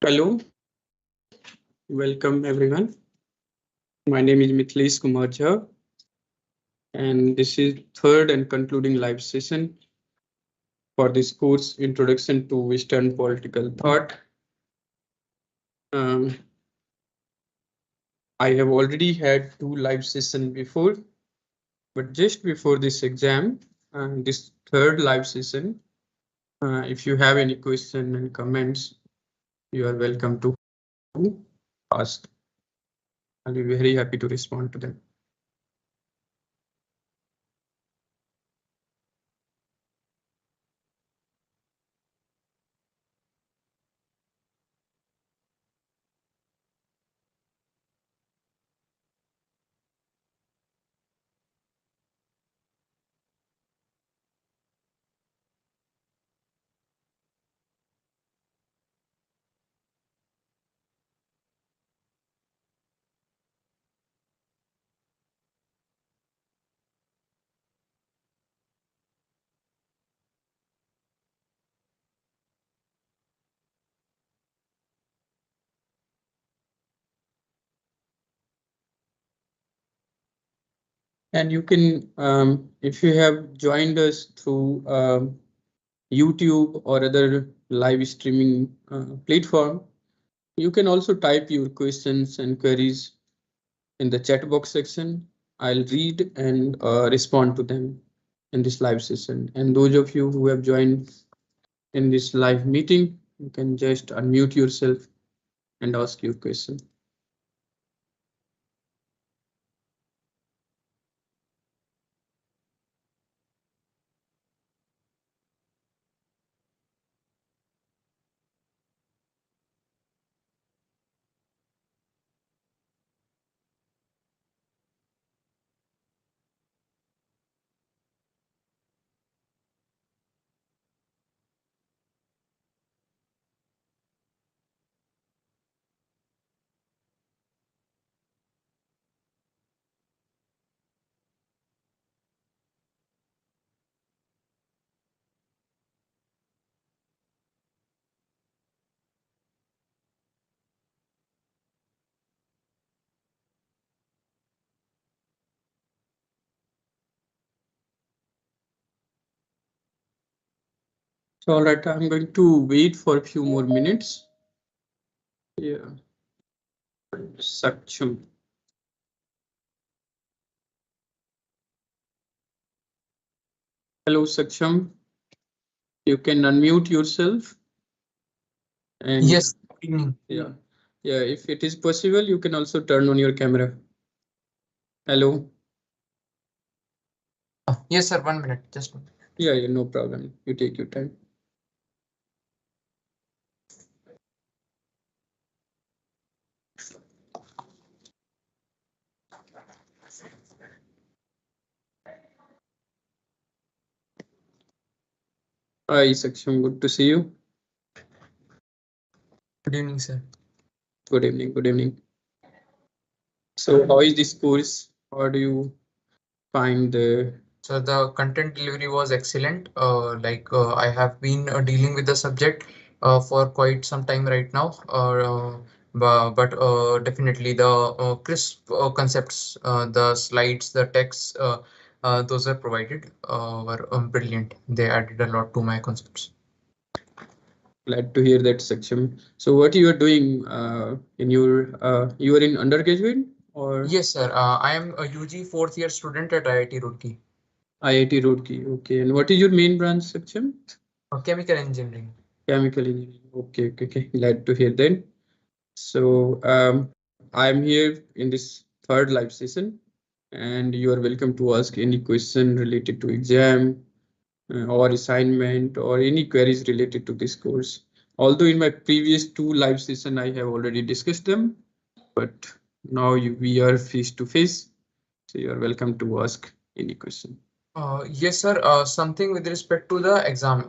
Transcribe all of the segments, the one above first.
Hello, welcome everyone. My name is Mithilesh Kumar, and this is third and concluding live session for this course, Introduction to Western Political Thought. I have already had 2 live sessions before, but just before this exam, this third live session, if you have any question and comments, you are welcome to ask. I'll be very happy to respond to them. And you can, if you have joined us through YouTube or other live streaming platform, you can also type your questions and queries in the chat box section. I'll read and respond to them in this live session. And those of you who have joined in this live meeting, you can just unmute yourself and ask your question. So, all right, I'm going to wait for a few more minutes. Yeah. Saksham. Hello, Saksham. You can unmute yourself. And yes, yeah, if it is possible, you can also turn on your camera. Hello. Yes, sir. 1 minute, just 1 minute. Yeah, no problem. You take your time. Hi, Saksham. Good to see you. Good evening, sir. Good evening. Good evening. So, how is this course? How do you find the? So the content delivery was excellent. I have been dealing with the subject for quite some time right now. But definitely the crisp concepts, the slides, the texts, those are provided were brilliant. They added a lot to my concepts. Glad to hear that, Saksham. So, what you are doing in your? You are in undergraduate or? Yes, sir. I am a UG 4th year student at IIT Roorkee. IIT Roorkee. Okay. And what is your main branch, Saksham? Chemical engineering. Chemical engineering. Okay. Glad to hear that. So I'm here in this third live session, and you are welcome to ask any question related to exam or assignment or any queries related to this course. Although in my previous 2 live session I have already discussed them, but now we are face to face, so you are welcome to ask any question. Yes, sir. Something with respect to the exam,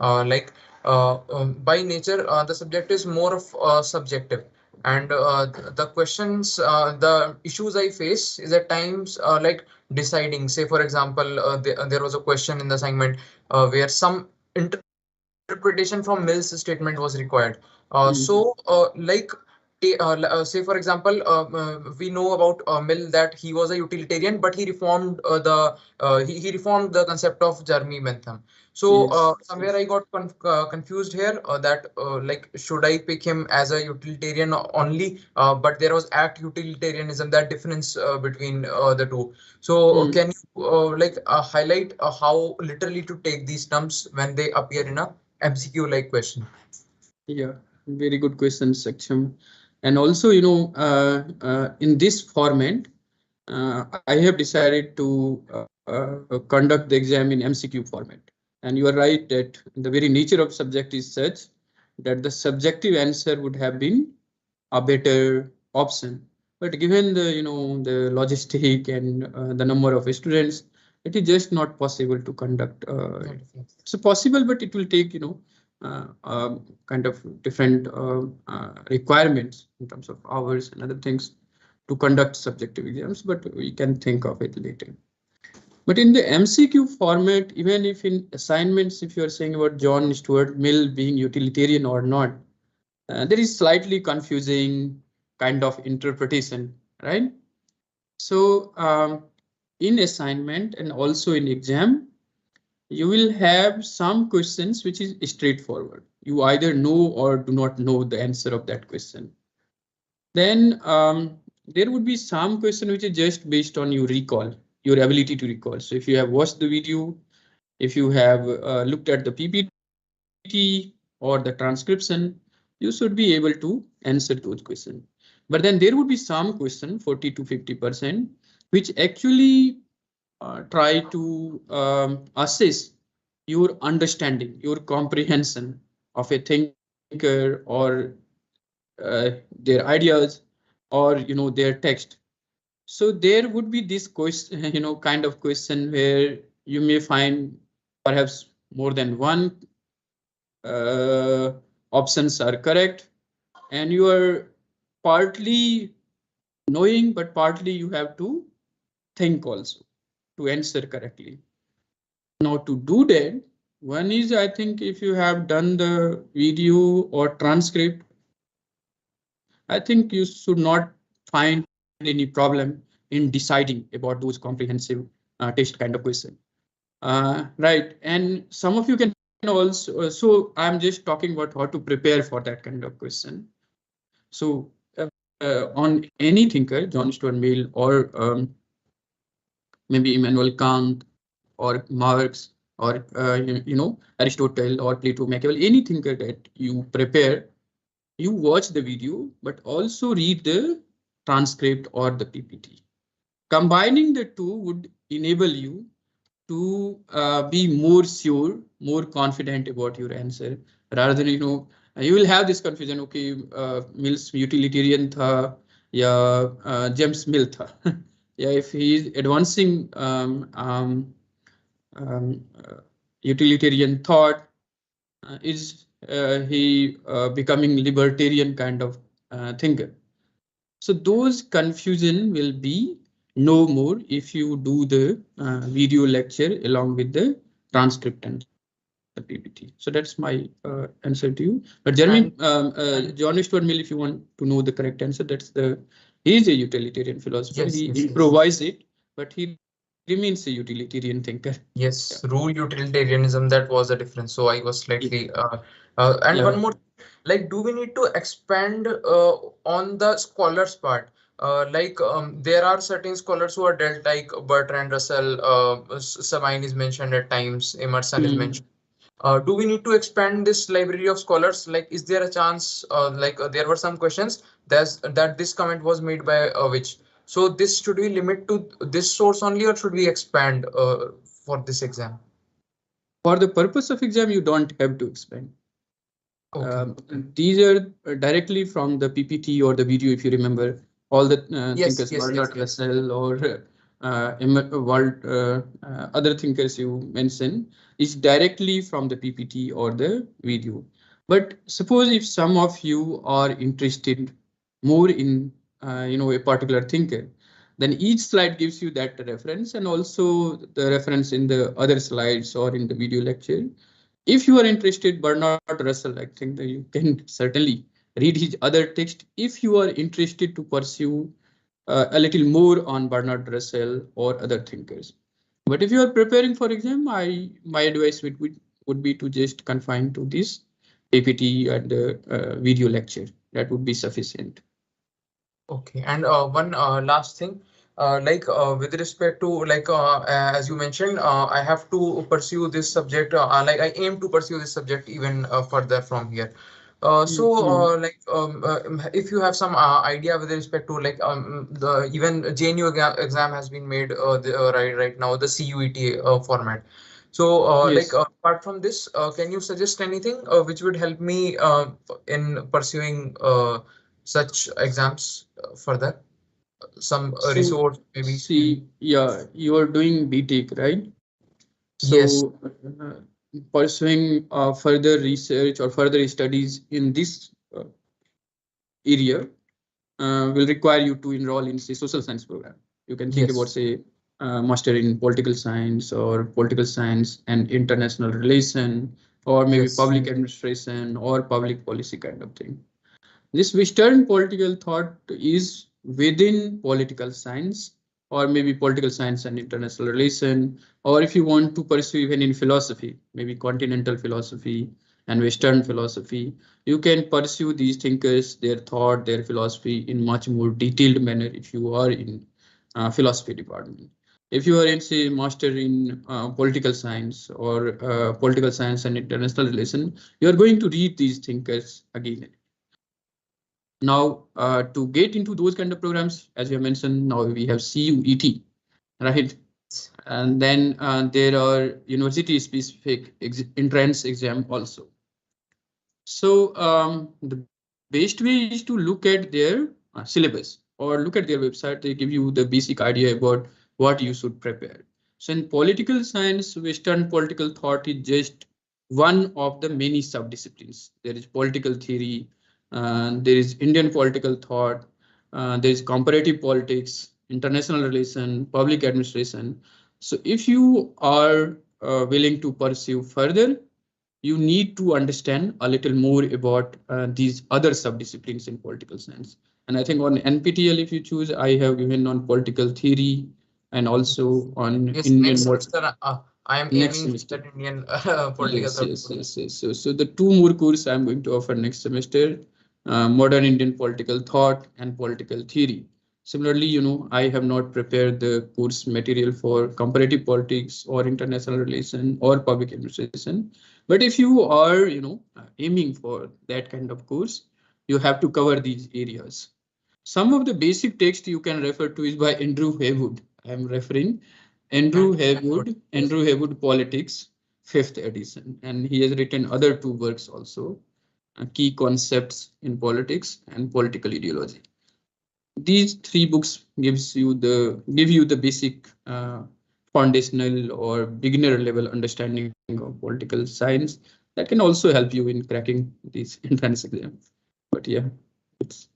by nature, the subject is more of subjective, and the questions, the issues I face is at times like deciding. Say, for example, there was a question in the assignment where some interpretation from Mill's statement was required. So like say for example, we know about Mill that he was a utilitarian, but he reformed he reformed the concept of Jeremy Bentham. So Yes. somewhere I got confused here that like should I pick him as a utilitarian only? But there was act utilitarianism, that difference between the two. So can you like highlight how literally to take these terms when they appear in a MCQ like question? Yeah, very good question, Saksham. And also, you know, in this format, I have decided to conduct the exam in MCQ format. And you are right that the very nature of subject is such that the subjective answer would have been a better option. But given the, you know, the logistic and the number of students, it is just not possible to conduct. It's possible, but it will take, you know, kind of different requirements in terms of hours and other things to conduct subjective exams, but we can think of it later. But in the MCQ format, even if in assignments, if you're saying about John Stuart Mill being utilitarian or not, there is slightly confusing kind of interpretation, right? So in assignment and also in exam, you will have some questions which is straightforward. You either know or do not know the answer of that question. Then there would be some question which is just based on your recall, your ability to recall. So if you have watched the video, if you have looked at the PPT or the transcription, you should be able to answer those questions. But then there would be some question, 40 to 50%, which actually try to assess your understanding, your comprehension of a thinker or their ideas or, you know, their text. So there would be this question, you know, kind of question where you may find perhaps more than one options are correct, and you are partly knowing, but partly you have to think also to answer correctly. Now to do that, one is, I think, if you have done the video or transcript, I think you should not find any problem in deciding about those comprehensive test kind of question. Right, and some of you can also, so I'm just talking about how to prepare for that kind of question. So on any thinker, John Stuart Mill or maybe Immanuel Kant or Marx or you know, Aristotle or Plato, Machiavelli, any thinker that you prepare, you watch the video, but also read the transcript or the PPT. Combining the two would enable you to be more sure, more confident about your answer, rather than, you know, you will have this confusion. Okay, Mill's utilitarian tha, या James Mill tha. Yeah, if he is advancing um, uh, utilitarian thought, is he becoming libertarian kind of thinker? So those confusion will be no more if you do the video lecture along with the transcript and the PPT. So that's my answer to you. But Jeremy, John Stuart Mill, if you want to know the correct answer, he is a utilitarian philosopher. Yes, He yes, yes. improvised it, but he remains a utilitarian thinker. Yes, rule utilitarianism, that was the difference. So I was slightly and Yeah. one more, like, do we need to expand on the scholars part? Like there are certain scholars who are dealt, like Bertrand Russell, Sabine is mentioned at times, Emerson is mentioned. Do we need to expand this library of scholars? Like, is there a chance, like there were some questions that this comment was made by which? So this should we limit to this source only, or should we expand for this exam? For the purpose of exam, you don't have to expand. Okay. These are directly from the PPT or the video, if you remember, all the Yes, thinkers, yes, Bernard yes. Russell or other thinkers you mentioned, is directly from the PPT or the video. But suppose if some of you are interested more in you know, a particular thinker, then each slide gives you that reference and also the reference in the other slides or in the video lecture. If you are interested, Bernard Russell, I think that you can certainly read his other text if you are interested to pursue a little more on Bernard Russell or other thinkers. But if you are preparing for exam, my advice would be to just confine to this PPT and the video lecture. That would be sufficient. Okay, and one last thing, with respect to as you mentioned, I have to pursue this subject. Like I aim to pursue this subject even further from here. Mhm. If you have some idea with respect to the even JNU exam has been made right now, the CUET format. So Yes. apart from this, can you suggest anything which would help me in pursuing such exams further? Some So resource maybe. see, yeah, you are doing BTech, right? Yes, So pursuing further research or further studies in this area will require you to enroll in say social science program. You can think about yes, say master in political science or political science and international relation or maybe yes, public administration or public policy kind of thing. This Western political thought is within political science, or maybe political science and international relation, or if you want to pursue even in philosophy, maybe continental philosophy and Western philosophy, you can pursue these thinkers, their thought, their philosophy in much more detailed manner if you are in philosophy department. If you are in say master in political science or political science and international relation, you are going to read these thinkers again. Now, to get into those kind of programs, as you mentioned, now we have CUET, right? And then there are university-specific entrance exam also. So the best way is to look at their syllabus or look at their website. They give you the basic idea about what you should prepare. So in political science, Western political thought is just one of the many subdisciplines. There is political theory, there is Indian political thought, there is comparative politics, international relation, public administration. So if you are willing to pursue further, you need to understand a little more about these other subdisciplines in political science. And I think on NPTEL, if you choose, I have given on political theory and also on yes. Indian Next semester, I am next aiming semester. that Indian political Yes, thought. yes, yes, yes. So the two more courses I'm going to offer next semester, modern Indian political thought and political theory. Similarly, I have not prepared the course material for comparative politics or international relation or public administration. But if you are, aiming for that kind of course, you have to cover these areas. Some of the basic text you can refer to is by Andrew Haywood. I'm referring And good. Yes. Andrew Haywood Politics, fifth edition, and he has written other two works also, Key Concepts in Politics and Political Ideology. These three books give you the basic foundational or beginner level understanding of political science that can also help you in cracking these entrance exams. But yeah, it's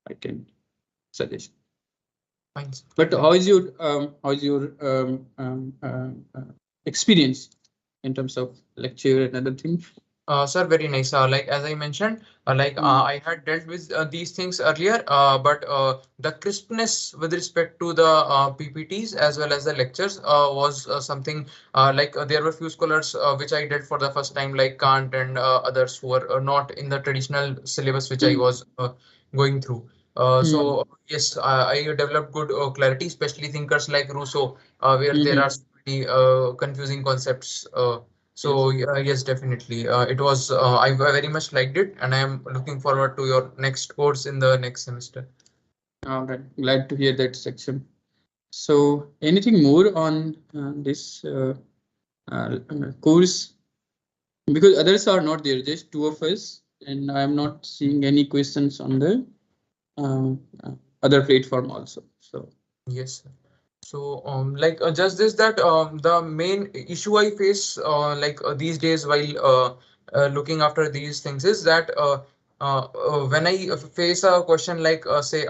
I can suggest. Fine, sir. But Thank you. how is your experience in terms of lecture and other things? Sir, very nice. Like as I mentioned, Mm, I had dealt with these things earlier, but the crispness with respect to the PPTs as well as the lectures was something there were few scholars which I did for the first time, like Kant and others who were not in the traditional syllabus which I mm, was going through. mm, Yes, I developed good clarity, especially thinkers like Rousseau, where there are mhm. so many confusing concepts. Yes. Yes, definitely. It was I very much liked it, and I am looking forward to your next course in the next semester. All right. Glad to hear that section. So, anything more on this course? Because others are not there, just two of us, and I am not seeing any questions on the uh, uh, other platform also. So, Yes. So, just this that the main issue I face these days while looking after these things is that when I face a question like say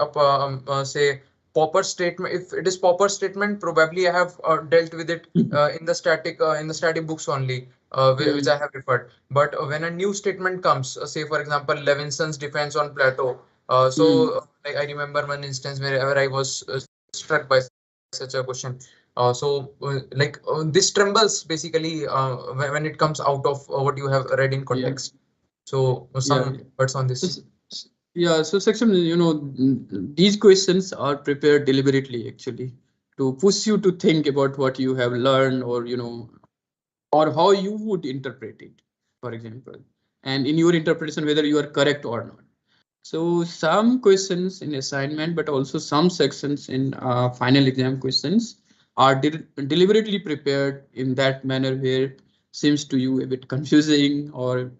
Popper statement, if it is Popper statement, probably I have dealt with it in the static books only. which I have referred. But when a new statement comes, say for example, Levinson's defense on Plato. I remember one instance wherever I was struck by such a question. This trembles basically when it comes out of what you have read in Yeah. context. So Yeah. some words on this. Yeah, so section, these questions are prepared deliberately actually to push you to think about what you have learned, or or how you would interpret it, for example, and in your interpretation whether you are correct or not. So some questions in assignment, but also some sections in final exam questions are deliberately prepared in that manner where seems to you a bit confusing, or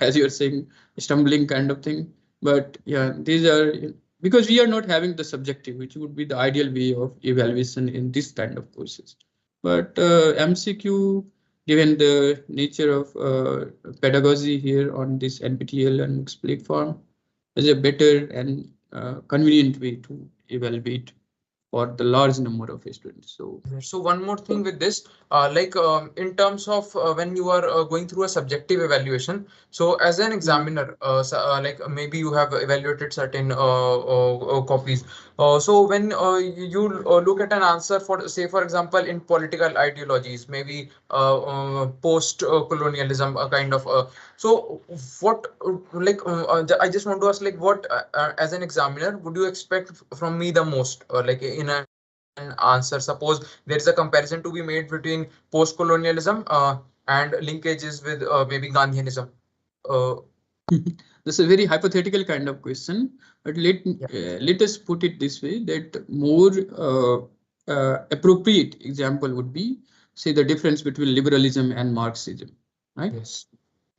as you're saying, stumbling kind of thing. But yeah, these are because we are not having the subjective, which would be the ideal way of evaluation in this kind of courses. But MCQ, given the nature of pedagogy here on this NPTEL and MOOCs platform, is a better and convenient way to evaluate for the large number of students. So one more thing with this, in terms of when you are going through a subjective evaluation, so as an examiner, maybe you have evaluated certain copies. So when you look at an answer for, say, for example, in political ideologies, maybe post-colonialism, kind of. So what, I just want to ask, like, what as an examiner would you expect from me the most, in an answer? Suppose there is a comparison to be made between post-colonialism and linkages with maybe Gandhianism. Uh, That's a very hypothetical kind of question, but let us put it this way: that more appropriate example would be, say, the difference between liberalism and Marxism, right? yes.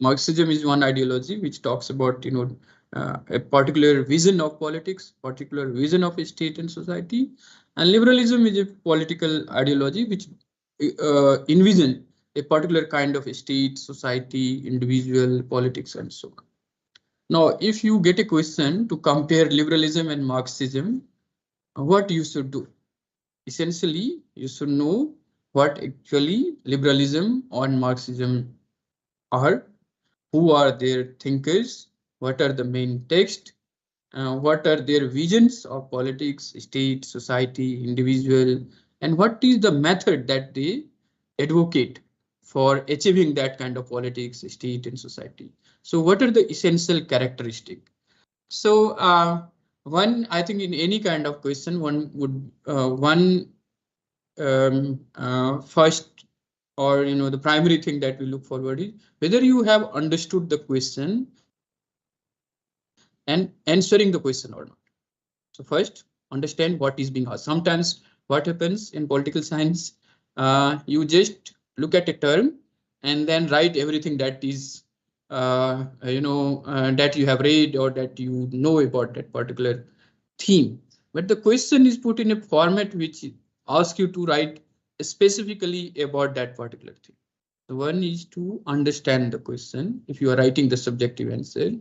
Marxism is one ideology which talks about a particular vision of politics, particular vision of a state and society, and liberalism is a political ideology which envision a particular kind of a state, society, individual, politics, and so on. Now, if you get a question to compare liberalism and Marxism, what you should do? Essentially, you should know what actually liberalism and Marxism are, who are their thinkers, what are the main text, what are their visions of politics, state, society, individual, and what is the method that they advocate for achieving that kind of politics, state, and society. So what are the essential characteristics? So one, I think in any kind of question, one would first, or the primary thing that we look forward is whether you have understood the question and answering the question or not. So first, understand what is being asked. Sometimes what happens in political science, you just look at a term and then write everything that is that you have read or that you know about that particular theme. But the question is put in a format which asks you to write specifically about that particular thing. So one is to understand the question. If you are writing the subjective answer,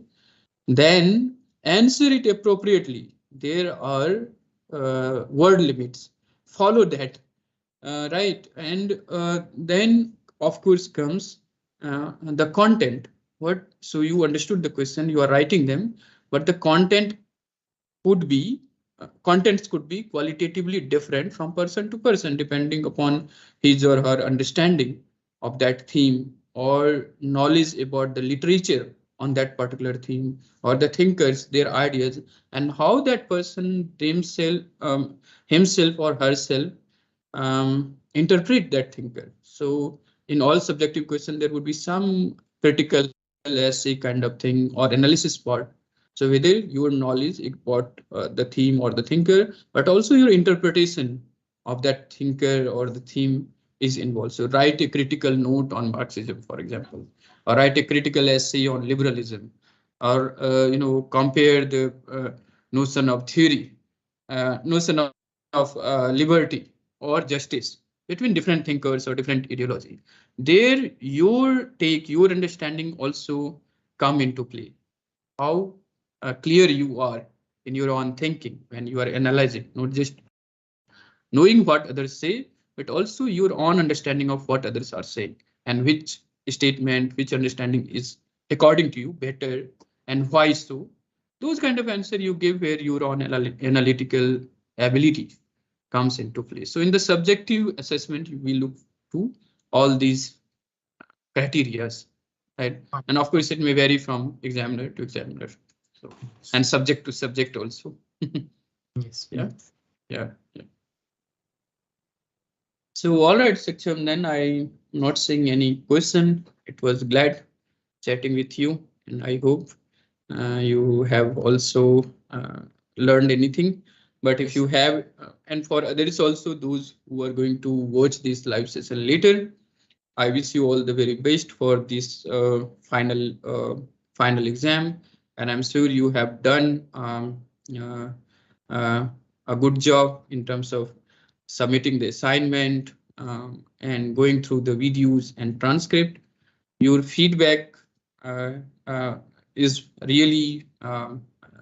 then answer it appropriately. There are word limits. Follow that, right? And then, of course, comes the content. What? So you understood the question. You are writing them, but the content could be contents could be qualitatively different from person to person depending upon his or her understanding of that theme or knowledge about the literature on that particular theme, or the thinkers, their ideas, and how that person himself or herself interpret that thinker. So in all subjective question, there would be some critical essay kind of thing or analysis part. So whether your knowledge about the theme or the thinker, but also your interpretation of that thinker or the theme is involved. So write a critical note on Marxism, for example, or write a critical essay on liberalism, or compare the notion of theory, notion of liberty or justice between different thinkers or different ideology. There, your take, your understanding also come into play. How clear you are in your own thinking when you are analyzing, not just knowing what others say, but also your own understanding of what others are saying and which statement, which understanding is according to you better, and why so. Those kind of answer you give where your own analytical ability comes into play. So in the subjective assessment, we look to all these criteria, right? And of course, it may vary from examiner to examiner, so, and subject to subject also. Yes. Yeah, yeah, yeah. So all right, Saksham, then I'm not saying any question. It was glad chatting with you, and I hope you have also learned anything. But if you have, and for others also, those who are going to watch this live session later, I wish you all the very best for this final exam, and I'm sure you have done uh, uh, a good job in terms of submitting the assignment and going through the videos and transcript. Your feedback uh, uh, is really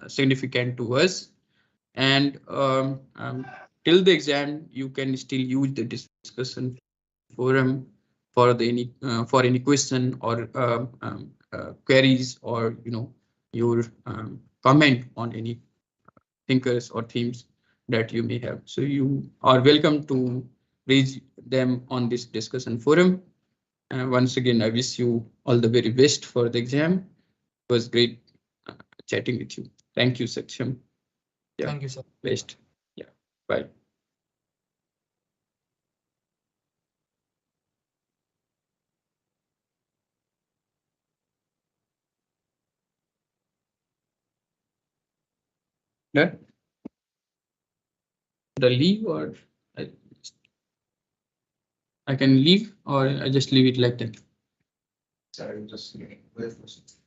significant to us, and till the exam, you can still use the discussion forum for any question or queries, or your comment on any thinkers or themes that you may have. So you are welcome to raise them on this discussion forum. Once again, I wish you all the very best for the exam. It was great chatting with you. Thank you, Saksham. Yeah, Thank you, sir. best. Yeah, bye. Done? The leave, or I, I can leave, or I just leave it like that. Sorry, just wait for a second.